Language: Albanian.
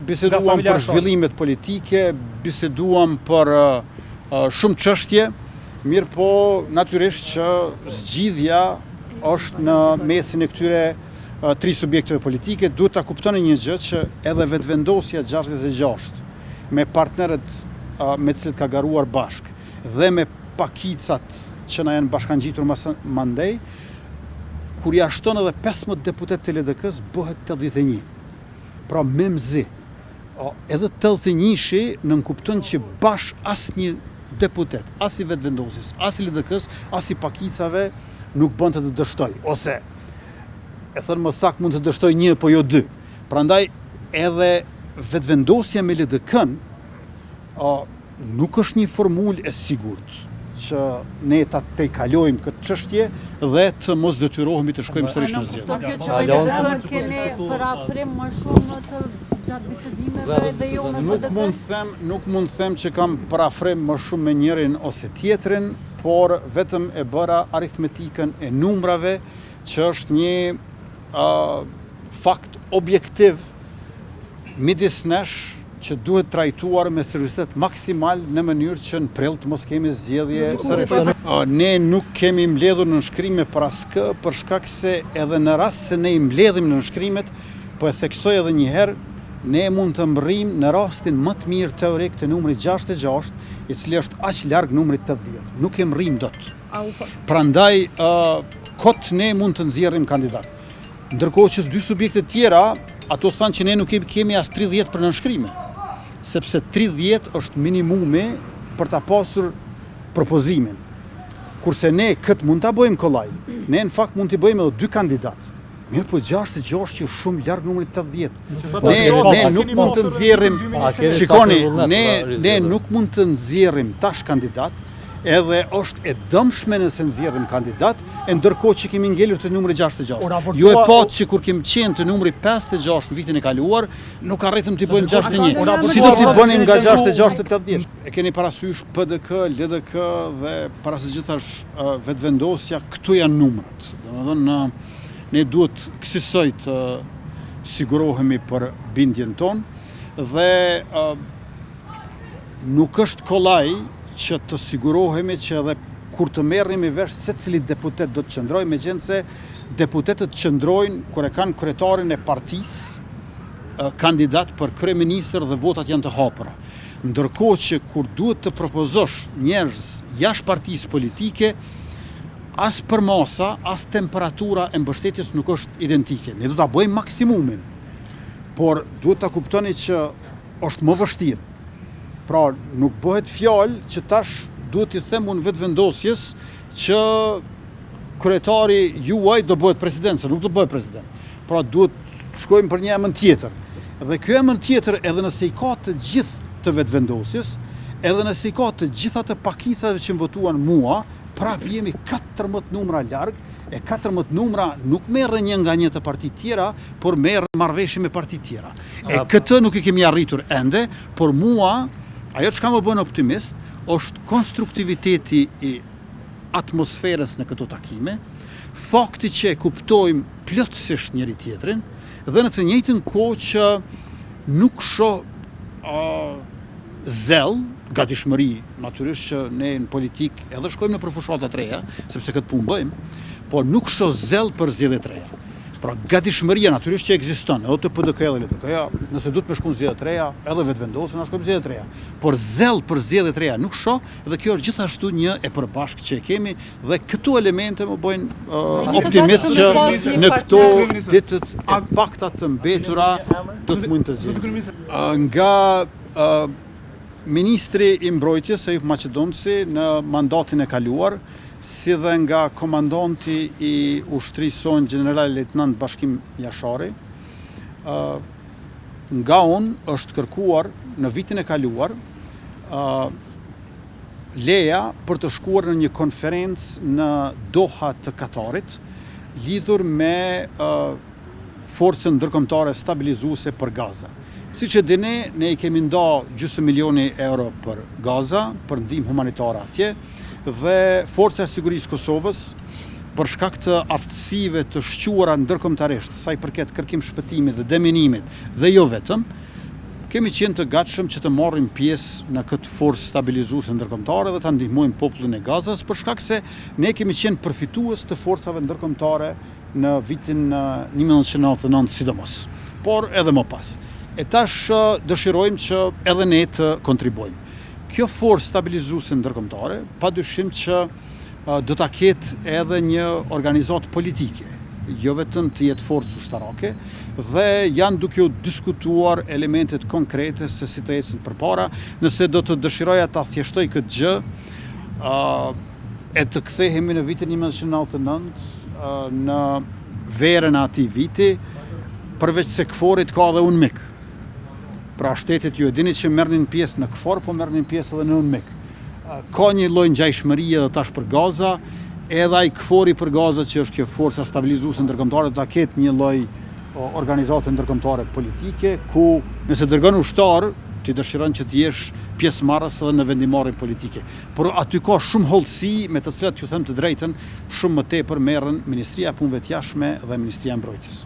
biseduam për zhvillimet politike, biseduam për shumë çështje, mirë po natyrisht që zgjidhja është në mesin e këtyre tri subjekteve politike. Duhet ta kuptoni një gjë që edhe vetëvendosja 66 me partnerët me të cilët ka garuar bashk dhe me pakicat që na janë bashkangjitur mandej, kur ja shton edhe 15 deputet të LDK-s bëhet 81. Pra me mzi. Edhe 81-shi nënkupton që bash asnjë deputet, as i vetëvendosjes, as i LDK-s, as i pakicave nuk bën të dështoj. Ose, e thënë më saktë, mund të dështoj 1 po jo 2. Prandaj edhe vetëvendosja me LDK-n nuk është një formulë e sigurt që ne ta tejkalojmë këtë çështje dhe të mos detyrohemi të shkojmë sërish në zgjedhje. Keni parafrim më shumë të gjatë bisedimeve dhe jo me Nuk mund të them që kam parafrim më shumë me njërin ose tjetrin, por vetëm e bëra aritmetikën e numrave, që është një fakt objektiv midis nesh që duhet trajtuar me seriozitet maksimal në mënyrë që në prill të mos kemi zgjedhje sërish. Ne nuk kemi mbledhur në nënshkrime për askë, për shkak se edhe në rast se ne i mbledhim në nënshkrimet, po e theksoj edhe një herë, ne mund të mbërrim në rastin më të mirë teorik të numrit 66, i cili është aq larg numrit 80. Nuk e mbërrim dot. Prandaj kot ne mund të nxjerrim kandidat. Ndërkohë që dy subjekte tjera, ato thanë që ne nuk kemi as 30 për nënshkrime, sepse 30 është minimumi për ta pasur propozimin. Kurse ne këtë mund ta bëjmë kollaj. Ne në fakt mund t'i bëjmë edhe 2 kandidat. Mirë po 66 që shumë larg numrit 80. Ne nuk mund të nxjerrim, shikoni, ne nuk mund të nxjerrim tash kandidat, edhe është e dëmshme nëse nxjerrim kandidat, e ndërkohë që kemi ngelur të numri 66. Ju e pat që kur kemi qenë të numri 56 në vitin e kaluar, nuk arritëm t'i bëjmë 61. Si do t'i bënim nga 66 të 80? E keni parasysh PDK, LDK dhe para së gjithash vetëvendosja, këtu janë numrat. Domethënë ne duhet kësaj të sigurohemi për bindjen tonë dhe nuk është kollaj që të sigurohemi që edhe kur të merrim i vesh se cili deputet do të qëndrojë, megjithëse deputetët qëndrojnë kur e kanë kryetarin e partisë, kandidat për kryeministër dhe votat janë të hapura. Ndërkohë që kur duhet të propozosh njerëz jashtë partisë politike, as për masa, as temperatura e mbështetjes nuk është identike. Ne do ta bëjmë maksimumin, por duhet ta kuptoni që është më vështirë. Pra, nuk bëhet fjalë që tash duhet t'i them unë vetëvendosjes që kryetari juaj do bëhet president, se nuk do bëhet president. Pra, duhet shkojmë për një emër tjetër. Dhe ky emër tjetër, edhe nëse i ka të gjithë të vetëvendosjes, edhe nëse i ka të gjitha të pakicave që më votuan mua, prapë jemi 14 numra larg, e 14 numra nuk merren një nga një të partit tjera, por merren marrëveshje me partit tjera. E këtë nuk i kemi arritur ende, por mua ajo që ka më bën optimist është konstruktiviteti i atmosferës në këto takime, fakti që e kuptojmë plotësisht njëri tjetrin dhe në të njëjtën kohë që nuk shoh zell, gatishmëri, natyrisht që ne në politik edhe shkojmë në fushat të reja, sepse këtë punë bëjmë, por nuk shoh zell për zgjedhje të reja. Pra gatishmëria natyrisht që ekziston, edhe të PDK dhe LDK-ja, nëse duhet me shku në zgjedhje të reja, edhe vetëvendosën na shkojmë zgjedhje të reja. Por zell për zgjedhje të reja nuk shoh, dhe kjo është gjithashtu një e përbashkët që e kemi dhe këto elemente më bëjnë optimist që në këto ditët e pakta të mbetura do të mund të zgjidhen. Nga Ministri i Mbrojtjes Eyüp Maqedonci në mandatin e kaluar, si dhe nga komandanti i ushtrisë sonjë General Lejtnant Bashkim Jashari, nga unë është kërkuar në vitin e kaluar leja për të shkuar në një konferencë në Doha të Katarit, lidhur me forcën ndërkombëtare stabilizuese për Gaza. Siç e dini, ne i kemi nda gjysmë milioni euro për Gaza, për ndihmë humanitare atje, dhe Forca e Sigurisë Kosovës, për shkak të aftësive të shquara ndërkombëtarisht, sa i përket kërkim shpëtimit dhe deminimit, dhe jo vetëm, kemi qenë të gatshëm që të marrim pjesë në këtë forcë stabilizuese ndërkombëtare dhe ta ndihmojmë popullin e Gazas, për shkak se ne kemi qenë përfitues të forcave ndërkombëtare në vitin 1999 sidomos, por edhe më pas. E tash dëshirojmë që edhe ne të kontribuojmë. Kjo forcë stabilizuese ndërkombëtare, padyshim që do ta ketë edhe një organizatë politike, jo vetëm të jetë forcë ushtarake, dhe janë duke u diskutuar elementet konkrete se si të ecën përpara. Nëse do të dëshiroja ta thjeshtoj këtë gjë, e të kthehemi në vitin 1999, në verën e atij viti, përveç se KFOR-it ka edhe UNMIK. Pra shtetet ju e dini që merrnin pjesë në KFOR, po merrnin pjesë edhe në UNMIK. Ka një lloj ngjajshmërie edhe tash për Gaza, edhe ai KFOR-i për Gaza që është kjo forca stabilizuese ndërkombëtare do ta ketë një lloj organizate ndërkombëtare politike ku nëse dërgon ushtar, ti dëshiron që të jesh pjesëmarrës edhe në vendimarrjen politike. Por aty ka shumë hollësi me të cilat ju them të drejtën, shumë më tepër merren Ministria e Punëve të Jashtme dhe Ministria e Mbrojtjes.